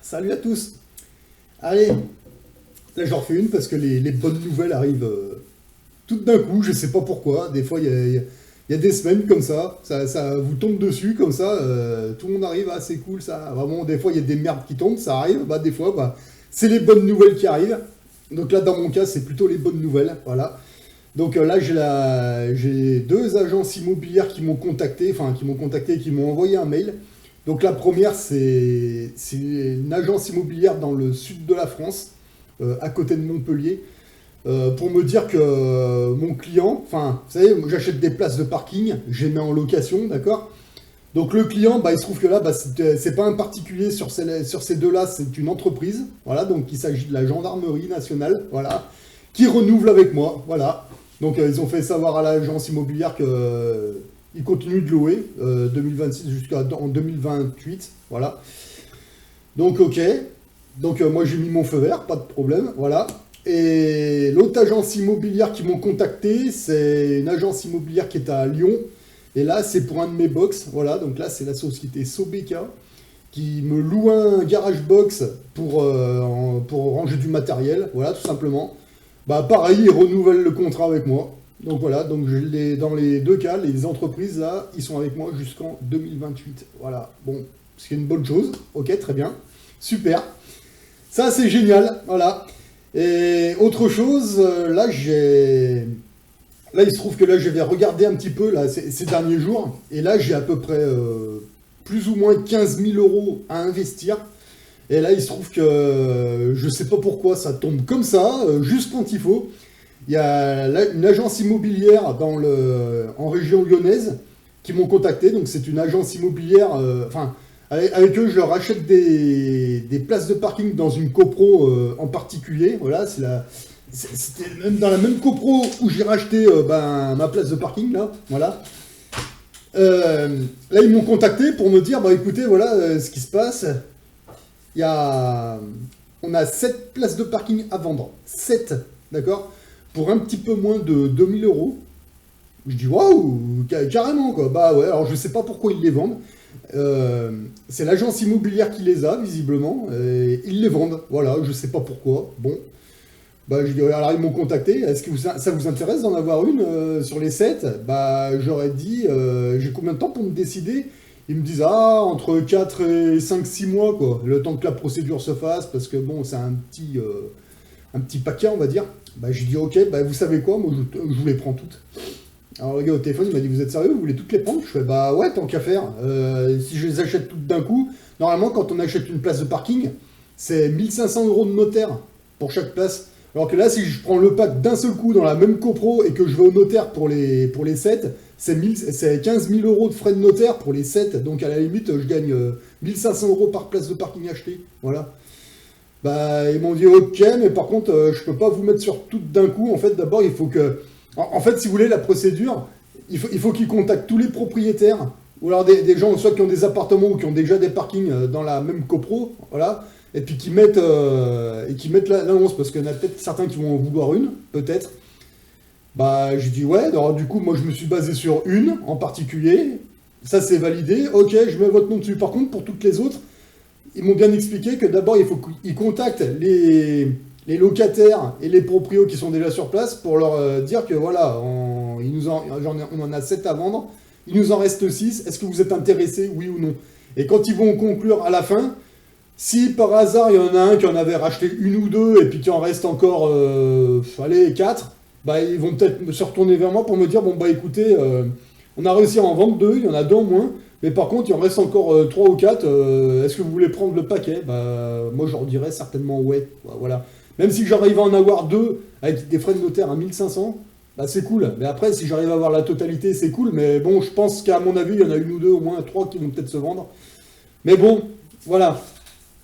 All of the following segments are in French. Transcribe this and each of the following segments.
Salut à tous. Allez, là j'en refais une parce que les bonnes nouvelles arrivent toutes d'un coup, je sais pas pourquoi. Des fois, il y a des semaines comme ça vous tombe dessus comme ça, tout le monde arrive, ah c'est cool ça. Vraiment, des fois, il y a des merdes qui tombent, ça arrive, bah des fois, bah, c'est les bonnes nouvelles qui arrivent. Donc là, dans mon cas, c'est plutôt les bonnes nouvelles, voilà. Donc là, j'ai deux agences immobilières qui m'ont contacté, et qui m'ont envoyé un mail. Donc la première, c'est une agence immobilière dans le sud de la France, à côté de Montpellier, pour me dire que mon client, enfin, vous savez, moi, j'achète des places de parking, je les mets en location, d'accord? Donc le client, bah, il se trouve que là, bah, c'est pas un particulier sur ces deux-là, c'est une entreprise, voilà, donc il s'agit de la gendarmerie nationale, voilà, qui renouvelle avec moi, voilà. Donc ils ont fait savoir à l'agence immobilière que ils continuent de louer 2026 jusqu'en 2028, voilà. Donc ok, donc moi j'ai mis mon feu vert, pas de problème, voilà. Et l'autre agence immobilière qui m'ont contacté, c'est une agence immobilière qui est à Lyon. Et là, c'est pour un de mes box. Voilà, donc là, c'est la société Sobeka qui me loue un garage box pour ranger du matériel. Voilà, tout simplement. Bah, pareil, ils renouvellent le contrat avec moi. Donc voilà, donc dans les deux cas, les entreprises, là, ils sont avec moi jusqu'en 2028. Voilà, bon, c'est une bonne chose. Ok, très bien. Super. Ça, c'est génial. Voilà. Et autre chose, là, il se trouve que là, je vais regarder un petit peu là, ces derniers jours, et là, j'ai à peu près plus ou moins 15 000 euros à investir. Et là, il se trouve que je sais pas pourquoi ça tombe comme ça, juste quand il faut. Il y a là, une agence immobilière en région lyonnaise qui m'ont contacté. Donc, c'est une agence immobilière. Avec eux, je leur achète des places de parking dans une copro en particulier. Voilà, c'était même dans la même copro où j'ai racheté ma place de parking, là. Voilà. Là, ils m'ont contacté pour me dire, bah écoutez, voilà ce qui se passe. On a 7 places de parking à vendre. 7, d'accord? Pour un petit peu moins de 2000 euros. Je dis, waouh, carrément, quoi. Bah ouais, alors je sais pas pourquoi ils les vendent. C'est l'agence immobilière qui les a, visiblement. Et ils les vendent. Voilà, je sais pas pourquoi. Bon. Bah, alors ils m'ont contacté, est-ce que ça vous intéresse d'en avoir une sur les 7? Bah, j'aurais dit, j'ai combien de temps pour me décider? Ils me disent, ah, entre 4 et 5, 6 mois, quoi. Le temps que la procédure se fasse, parce que bon, c'est un petit paquet, on va dire. Bah, je dis, ok, bah, vous savez quoi, moi, je vous les prends toutes. Alors le gars au téléphone, il m'a dit, vous êtes sérieux, vous voulez toutes les prendre? Je fais, bah ouais, tant qu'à faire. Si je les achète toutes d'un coup, normalement, quand on achète une place de parking, c'est 1500 euros de notaire pour chaque place. Alors que là, si je prends le pack d'un seul coup dans la même copro et que je vais au notaire pour les 7, c'est 15 000 euros de frais de notaire pour les 7. Donc à la limite, je gagne 1500 euros par place de parking achetée. Voilà. Bah, ils m'ont dit ok, mais par contre, je peux pas vous mettre sur toutes d'un coup. En fait, d'abord, il faut que. En fait, si vous voulez, la procédure, il faut qu'ils contactent tous les propriétaires, ou alors des gens, soit qui ont des appartements ou qui ont déjà des parkings dans la même copro. Voilà. Et puis qui mettent l'annonce, parce qu'il y en a peut-être certains qui vont en vouloir une, peut-être. Bah, je dis ouais, alors du coup, moi je me suis basé sur une en particulier. Ça c'est validé, ok, je mets votre nom dessus. Par contre, pour toutes les autres, ils m'ont bien expliqué que d'abord il faut qu'ils contactent les locataires et les proprios qui sont déjà sur place pour leur dire que voilà, on en a 7 à vendre, il nous en reste 6, est-ce que vous êtes intéressés, oui ou non? Et quand ils vont conclure à la fin, si par hasard il y en a un qui en avait racheté une ou deux et puis qu'il en reste encore, allez, 4, bah ils vont peut-être se retourner vers moi pour me dire bon bah écoutez, on a réussi à en vendre 2, il y en a 2 en moins, mais par contre il en reste encore 3 ou 4, est-ce que vous voulez prendre le paquet? Bah moi je leur dirais certainement ouais, voilà. Même si j'arrive à en avoir 2 avec des frais de notaire à 1500, bah c'est cool. Mais après si j'arrive à avoir la totalité c'est cool, mais bon je pense qu'à mon avis il y en a une ou deux, au moins 3 qui vont peut-être se vendre. Mais bon, voilà.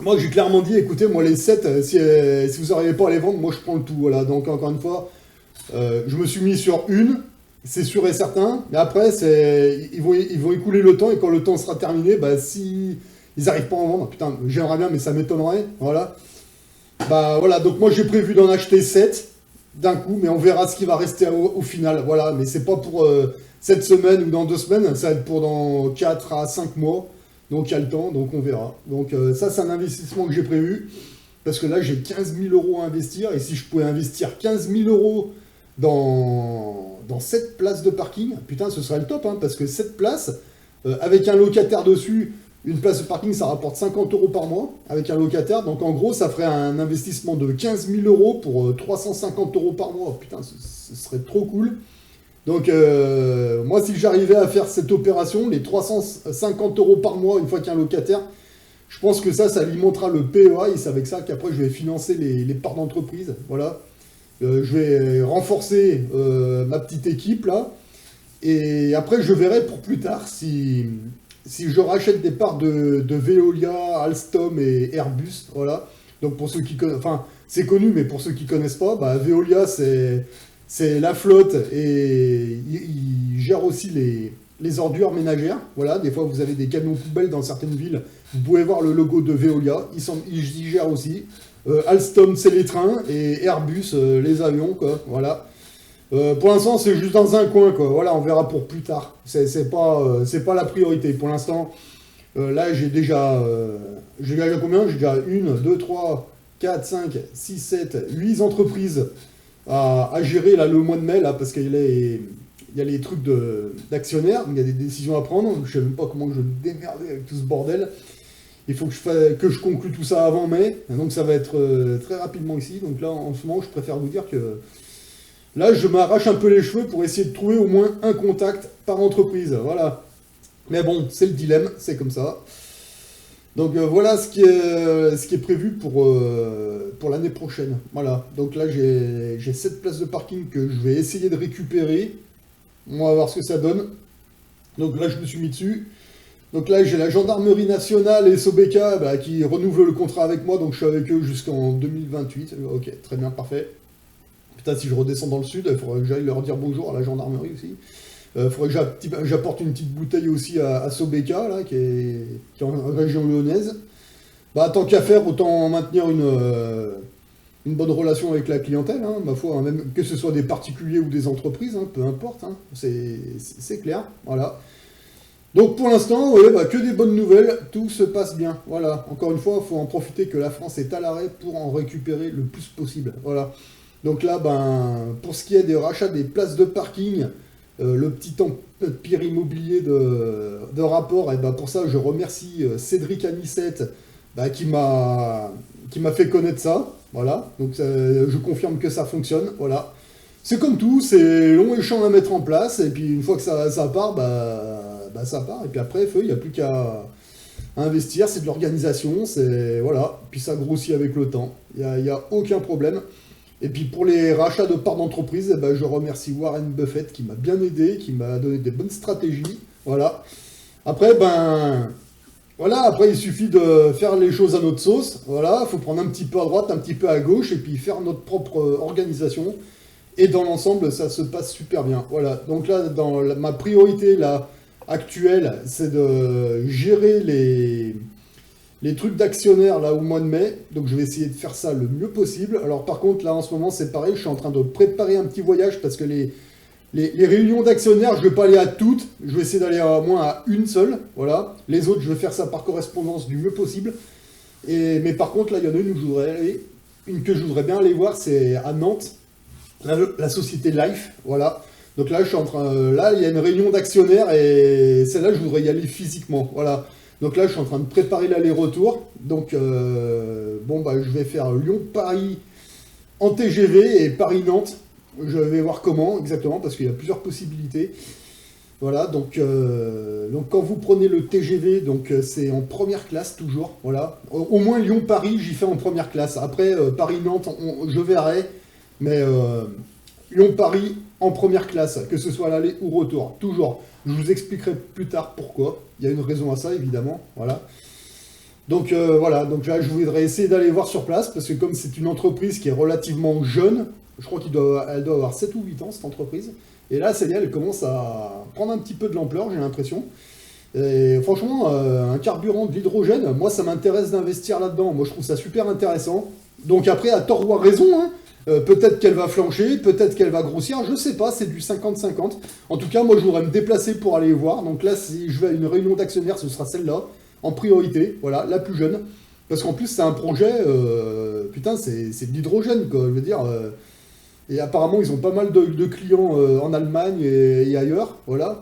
Moi, j'ai clairement dit, écoutez, moi, les 7, si vous n'arrivez pas à les vendre, moi, je prends le tout. Voilà. Donc, encore une fois, je me suis mis sur une, c'est sûr et certain. Mais après, ils vont écouler le temps. Et quand le temps sera terminé, bah, si ils n'arrivent pas à en vendre, putain, j'aimerais bien, mais ça m'étonnerait. Voilà. Bah, voilà. Donc, moi, j'ai prévu d'en acheter 7 d'un coup, mais on verra ce qui va rester au final. Voilà. Mais c'est pas pour cette semaine ou dans 2 semaines. Ça va être pour dans 4 à 5 mois. Donc il y a le temps, donc on verra. Donc ça, c'est un investissement que j'ai prévu. Parce que là, j'ai 15 000 euros à investir. Et si je pouvais investir 15 000 euros dans 7 places de parking, putain, ce serait le top. Hein, parce que 7 places, avec un locataire dessus, une place de parking, ça rapporte 50 euros par mois. Avec un locataire. Donc en gros, ça ferait un investissement de 15 000 euros pour 350 euros par mois. Putain, ce serait trop cool. Donc, moi, si j'arrivais à faire cette opération, les 350 euros par mois, une fois qu'il y a un locataire, je pense que ça alimentera le PEA, et c'est avec ça qu'après, je vais financer les parts d'entreprise. Voilà. Je vais renforcer ma petite équipe, là. Et après, je verrai pour plus tard si je rachète des parts de Veolia, Alstom et Airbus. Voilà. Donc, pour ceux qui connaissent... Enfin, c'est connu, mais pour ceux qui ne connaissent pas, bah, Veolia, c'est la flotte et il gère aussi les ordures ménagères. Voilà, des fois vous avez des camions poubelles dans certaines villes. Vous pouvez voir le logo de Veolia. Ils y gèrent aussi. Alstom, c'est les trains et Airbus, les avions, quoi. Voilà. Pour l'instant, c'est juste dans un coin, quoi. Voilà, on verra pour plus tard. C'est pas la priorité. Pour l'instant, là, j'ai déjà combien? J'ai déjà 1, 2, 3, 4, 5, 6, 7, 8 entreprises à gérer là, le mois de mai, là, parce qu'il y a les trucs d'actionnaires, il y a des décisions à prendre, je sais même pas comment je vais me démerder avec tout ce bordel. Il faut que je conclue tout ça avant mai, donc ça va être très rapidement ici. Donc là, en ce moment, je préfère vous dire que là, je m'arrache un peu les cheveux pour essayer de trouver au moins un contact par entreprise, voilà. Mais bon, c'est le dilemme, c'est comme ça. Donc voilà ce qui est prévu pour l'année prochaine. Voilà. Donc là, j'ai 7 places de parking que je vais essayer de récupérer. On va voir ce que ça donne. Donc là, je me suis mis dessus. Donc là, j'ai la gendarmerie nationale et Sobeka bah, qui renouvellent le contrat avec moi. Donc je suis avec eux jusqu'en 2028. Ok, très bien, parfait. Putain, si je redescends dans le sud, il faudrait que j'aille leur dire bonjour à la gendarmerie aussi. Il faudrait que j'apporte une petite bouteille aussi à Sobeka, là, qui est en région lyonnaise. Bah, tant qu'à faire, autant maintenir une bonne relation avec la clientèle, hein, ma foi, hein, même que ce soit des particuliers ou des entreprises, hein, peu importe, hein, c'est clair, voilà. Donc pour l'instant, ouais, bah, que des bonnes nouvelles, tout se passe bien, voilà. Encore une fois, il faut en profiter que la France est à l'arrêt pour en récupérer le plus possible, voilà. Donc là, ben, pour ce qui est des rachats des places de parking, le petit empire immobilier de rapport, et ben pour ça je remercie Cédric Anissette bah, qui m'a fait connaître ça, voilà, donc je confirme que ça fonctionne, voilà. C'est comme tout, c'est long et chiant à mettre en place, et puis une fois que ça part, bah, ça part, et puis après, il n'y a plus qu'à investir, c'est de l'organisation, c'est voilà, puis ça grossit avec le temps, il n'y a aucun problème. Et puis pour les rachats de parts d'entreprise, eh ben, je remercie Warren Buffett qui m'a bien aidé, qui m'a donné des bonnes stratégies. Voilà. Après, après il suffit de faire les choses à notre sauce. Voilà, il faut prendre un petit peu à droite, un petit peu à gauche, et puis faire notre propre organisation. Et dans l'ensemble, ça se passe super bien. Voilà. Donc là, ma priorité là, actuelle, c'est de gérer les trucs d'actionnaires là au mois de mai, donc je vais essayer de faire ça le mieux possible. Alors par contre là en ce moment c'est pareil, je suis en train de préparer un petit voyage parce que les réunions d'actionnaires je vais pas aller à toutes, je vais essayer d'aller au moins à une seule, voilà. Les autres je vais faire ça par correspondance du mieux possible. Mais par contre là il y en a une que je voudrais bien aller voir, c'est à Nantes, la société Life, voilà. Donc là je suis là il y a une réunion d'actionnaires et celle-là je voudrais y aller physiquement, voilà. Donc là, je suis en train de préparer l'aller-retour. Donc, je vais faire Lyon-Paris en TGV et Paris-Nantes. Je vais voir comment exactement, parce qu'il y a plusieurs possibilités. Voilà, donc quand vous prenez le TGV, donc c'est en première classe toujours. Voilà, au moins Lyon-Paris, j'y fais en première classe. Après, Paris-Nantes, je verrai. Mais Lyon-Paris en première classe, que ce soit à l'aller ou retour, toujours. Je vous expliquerai plus tard pourquoi. Il y a une raison à ça, évidemment. Voilà. Donc voilà, donc là, je voudrais essayer d'aller voir sur place, parce que comme c'est une entreprise qui est relativement jeune, je crois qu'elle doit avoir 7 ou 8 ans, cette entreprise. Et là, c'est elle commence à prendre un petit peu de l'ampleur, j'ai l'impression. Et franchement, un carburant de l'hydrogène, moi, ça m'intéresse d'investir là-dedans. Moi, je trouve ça super intéressant. Donc après, à tort ou à raison, hein, peut-être qu'elle va flancher, peut-être qu'elle va grossir, je sais pas, c'est du 50-50. En tout cas, moi, je voudrais me déplacer pour aller voir. Donc là, si je vais à une réunion d'actionnaires, ce sera celle-là. en priorité, voilà, la plus jeune. Parce qu'en plus, c'est un projet, putain, c'est de l'hydrogène, quoi, je veux dire. Et apparemment, ils ont pas mal de clients en Allemagne et ailleurs, voilà.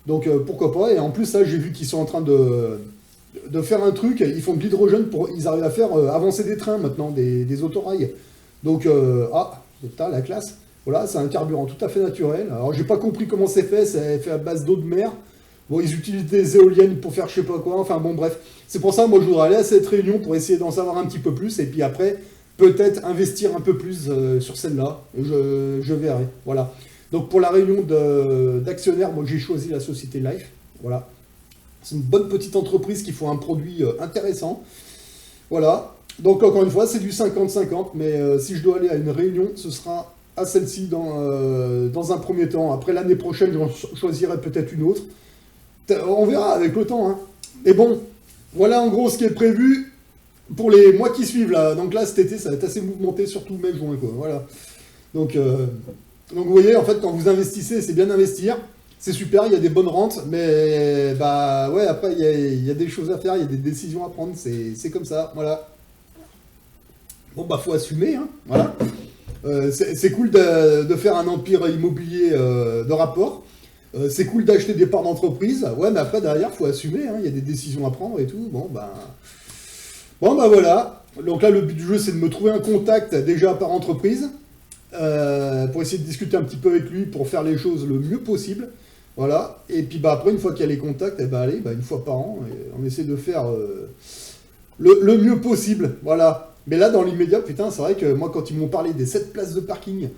Donc pourquoi pas. Et en plus, là, j'ai vu qu'ils sont en train de faire un truc, ils font de l'hydrogène, ils arrivent à faire avancer des trains maintenant, des autorails. Donc, putain, la classe. Voilà, c'est un carburant tout à fait naturel. Alors, j'ai pas compris comment c'est fait à base d'eau de mer. Bon, ils utilisent des éoliennes pour faire je sais pas quoi, enfin bon, bref. C'est pour ça, moi, je voudrais aller à cette réunion pour essayer d'en savoir un petit peu plus, et puis après, peut-être investir un peu plus sur celle-là. Je verrai, voilà. Donc, pour la réunion d'actionnaires, moi, j'ai choisi la société Life, voilà. C'est une bonne petite entreprise qui font un produit intéressant, voilà. Donc, encore une fois, c'est du 50-50, mais si je dois aller à une réunion, ce sera à celle-ci dans un premier temps. Après, l'année prochaine, j'en choisirai peut-être une autre. On verra avec le temps, hein. Et bon, voilà en gros ce qui est prévu pour les mois qui suivent, là. Donc là, cet été, ça va être assez mouvementé, surtout mai-juin, quoi. Voilà. Donc vous voyez, en fait, quand vous investissez, c'est bien d'investir. C'est super, il y a des bonnes rentes, mais bah ouais, après, il y a des choses à faire, il y a des décisions à prendre, c'est comme ça, voilà. Bon, bah, faut assumer, hein, voilà. C'est cool de faire un empire immobilier de rapport. C'est cool d'acheter des parts d'entreprise. Ouais, mais après, derrière, faut assumer, hein, il y a des décisions à prendre et tout. Bon, bah voilà. Donc là, le but du jeu, c'est de me trouver un contact déjà par entreprise pour essayer de discuter un petit peu avec lui pour faire les choses le mieux possible. Voilà. Et puis, bah, après, une fois qu'il y a les contacts, eh ben, allez, bah, une fois par an, on essaie de faire le mieux possible. Voilà. Mais là, dans l'immédiat, putain, c'est vrai que moi, quand ils m'ont parlé des 7 places de parking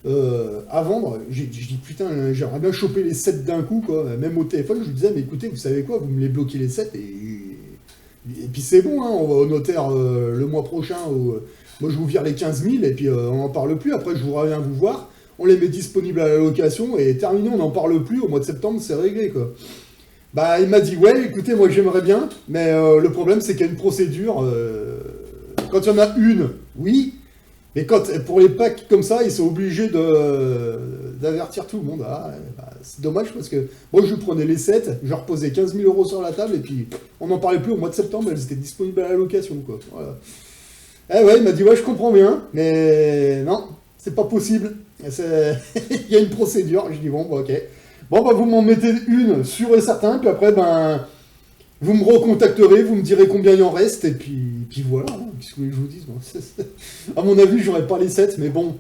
à vendre, j'ai dit, putain, j'aimerais bien choper les 7 d'un coup, quoi. Même au téléphone, je lui disais, mais écoutez, vous savez quoi, vous me les bloquez les 7 et puis c'est bon, hein, on va au notaire le mois prochain, moi je vous vire les 15 000 et puis on n'en parle plus, après je vous reviens vous voir, on les met disponibles à la location et terminé, on n'en parle plus, au mois de septembre, c'est réglé, quoi. Bah, il m'a dit, ouais, écoutez, moi j'aimerais bien, mais le problème c'est qu'il y a une procédure. Quand il y en a une, oui, mais pour les packs comme ça, ils sont obligés d'avertir tout le monde. Ah, bah, c'est dommage parce que moi je prenais les 7, je reposais 15 000 euros sur la table et puis on n'en parlait plus au mois de septembre, elles étaient disponibles à la location, quoi. Voilà. Eh ouais, il m'a dit, ouais, je comprends bien, mais non, c'est pas possible. Il y a une procédure. Je dis, bon, bah, ok. Bon, bah, vous m'en mettez une, sûr et certain, puis après, ben, vous me recontacterez, vous me direz combien il en reste, et puis voilà, hein, qu'est-ce que vous voulez que je vous dise, moi. À mon avis, j'aurais pas les 7, mais bon.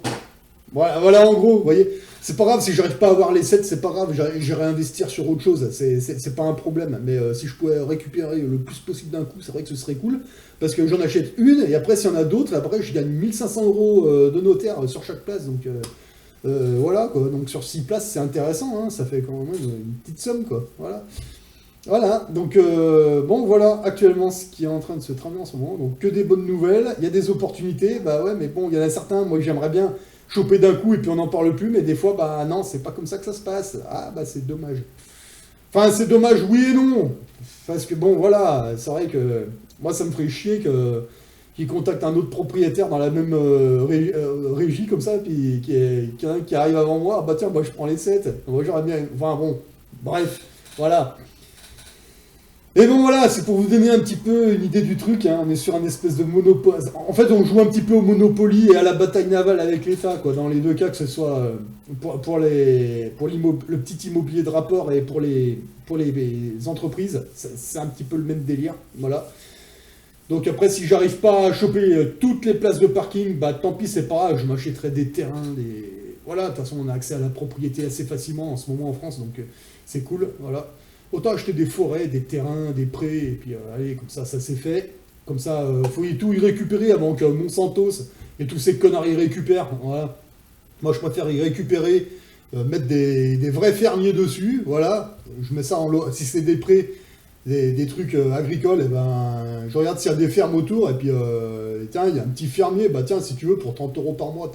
Voilà en gros, vous voyez. C'est pas grave, si j'arrive pas à avoir les 7, c'est pas grave, j'irai investir sur autre chose, c'est pas un problème. Mais si je pouvais récupérer le plus possible d'un coup, c'est vrai que ce serait cool, parce que j'en achète une, et après, s'il y en a d'autres, après, je gagne 1500 euros de notaire sur chaque place, donc voilà, quoi. Donc sur 6 places, c'est intéressant, hein, ça fait quand même une petite somme, quoi, voilà. Voilà, donc bon voilà actuellement ce qui est en train de se tramer en ce moment, donc que des bonnes nouvelles, il y a des opportunités, bah ouais mais bon il y en a certains, moi j'aimerais bien choper d'un coup et puis on n'en parle plus, mais des fois bah non c'est pas comme ça que ça se passe, ah bah c'est dommage. Enfin c'est dommage oui et non, parce que bon voilà, c'est vrai que moi ça me ferait chier qu'ils contactent un autre propriétaire dans la même régie comme ça, puis qu'il y en a un qui arrive avant moi, ah bah tiens moi je prends les 7, moi j'aurais bien, enfin bon, bref, voilà. Et bon voilà, c'est pour vous donner un petit peu une idée du truc, hein. On est sur un espèce de monopole. En fait, on joue un petit peu au Monopoly et à la bataille navale avec l'État, quoi. Dans les deux cas, que ce soit pour le petit immobilier de rapport et pour les entreprises, c'est un petit peu le même délire, voilà. Donc après, si j'arrive pas à choper toutes les places de parking, bah tant pis, c'est pas grave, je m'achèterai des terrains, voilà, de toute façon, on a accès à la propriété assez facilement en ce moment en France, donc c'est cool, voilà. Autant acheter des forêts, des terrains, des prés, et puis allez, comme ça c'est fait. Comme ça, faut tout y récupérer avant que Monsantos et tous ces connards y récupèrent. Voilà. Moi, je préfère y récupérer, mettre des vrais fermiers dessus, voilà. Je mets ça si c'est des prés, des trucs agricoles, et ben, je regarde s'il y a des fermes autour, et puis, tiens, il y a un petit fermier, bah tiens, si tu veux, pour 30 euros par mois,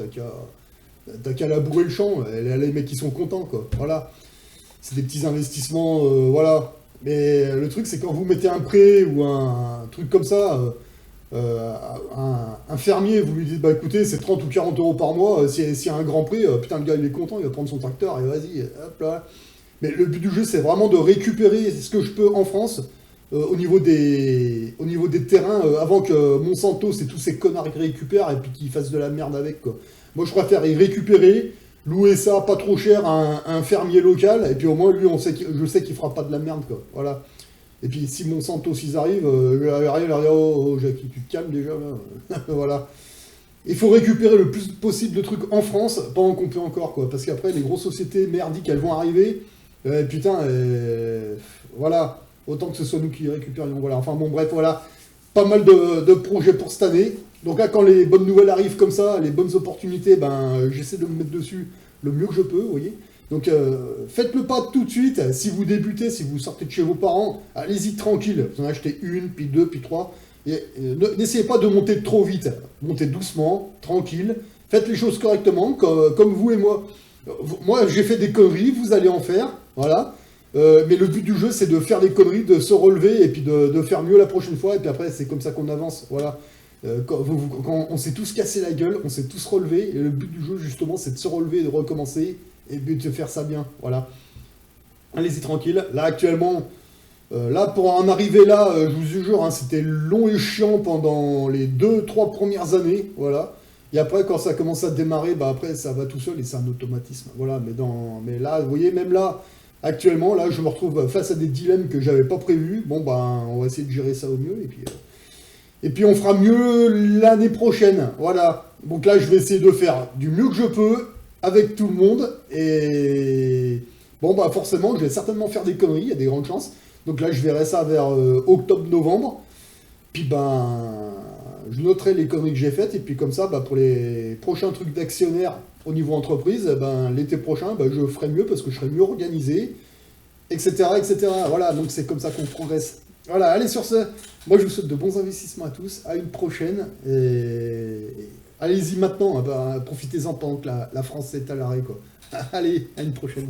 t'as qu'à labourer le champ, et les mecs, ils sont contents, quoi, voilà. C'est des petits investissements, voilà. Mais le truc, c'est quand vous mettez un prêt ou un truc comme ça, un fermier, vous lui dites, bah écoutez, c'est 30 ou 40 euros par mois, s'il y a un grand prix, putain, le gars, il est content, il va prendre son tracteur, et vas-y, hop là. Mais le but du jeu, c'est vraiment de récupérer ce que je peux en France, au niveau des terrains, avant que Monsanto, c'est tous ces connards qui récupèrent et puis qu'ils fassent de la merde avec, quoi. Moi, je préfère y récupérer, louer ça pas trop cher à un fermier local, et puis au moins, lui, je sais qu'il fera pas de la merde, quoi. Voilà. Et puis, si Monsanto, s'ils arrivent, je vais arriver leur dire, oh, Jackie, tu te calmes déjà, là. Voilà. Il faut récupérer le plus possible de trucs en France pendant qu'on peut encore, quoi. Parce qu'après, les grosses sociétés merdiques, elles vont arriver. Putain, voilà. Autant que ce soit nous qui récupérions. Voilà. Enfin bon, bref, voilà. Pas mal de projets pour cette année. Donc là, quand les bonnes nouvelles arrivent comme ça, les bonnes opportunités, ben, j'essaie de me mettre dessus le mieux que je peux, vous voyez. Donc faites le pas tout de suite. Si vous débutez, si vous sortez de chez vos parents, allez-y tranquille. Vous en achetez une, puis deux, puis trois. N'essayez pas de monter trop vite, montez doucement, tranquille, faites les choses correctement, comme vous et moi. Moi, j'ai fait des conneries, vous allez en faire, voilà. Mais le but du jeu, c'est de faire des conneries, de se relever, et puis de faire mieux la prochaine fois, et puis après, c'est comme ça qu'on avance, voilà. Quand on s'est tous cassé la gueule, on s'est tous relevés, et le but du jeu, justement, c'est de se relever, de recommencer, et de faire ça bien, voilà. Allez-y tranquille, là, actuellement... là, pour en arriver là, je vous jure, hein, c'était long et chiant pendant les 2-3 premières années, voilà. Et après, quand ça commence à démarrer, bah après, ça va tout seul et c'est un automatisme, voilà. Mais là, vous voyez, même là, actuellement, là, je me retrouve face à des dilemmes que j'avais pas prévus. Bon, ben, on va essayer de gérer ça au mieux et puis on fera mieux l'année prochaine, voilà. Donc là, je vais essayer de faire du mieux que je peux avec tout le monde et bon, bah forcément, je vais certainement faire des conneries, il y a des grandes chances. Donc là, je verrai ça vers octobre-novembre. Puis ben, je noterai les conneries que j'ai faites. Et puis comme ça, bah, pour les prochains trucs d'actionnaire au niveau entreprise, ben, l'été prochain, ben, je ferai mieux parce que je serai mieux organisé, etc. etc. Voilà, donc c'est comme ça qu'on progresse. Voilà, allez sur ce. Moi, je vous souhaite de bons investissements à tous. À une prochaine. Et allez-y maintenant. Ben, profitez-en pendant que la France est à l'arrêt, quoi. Allez, à une prochaine.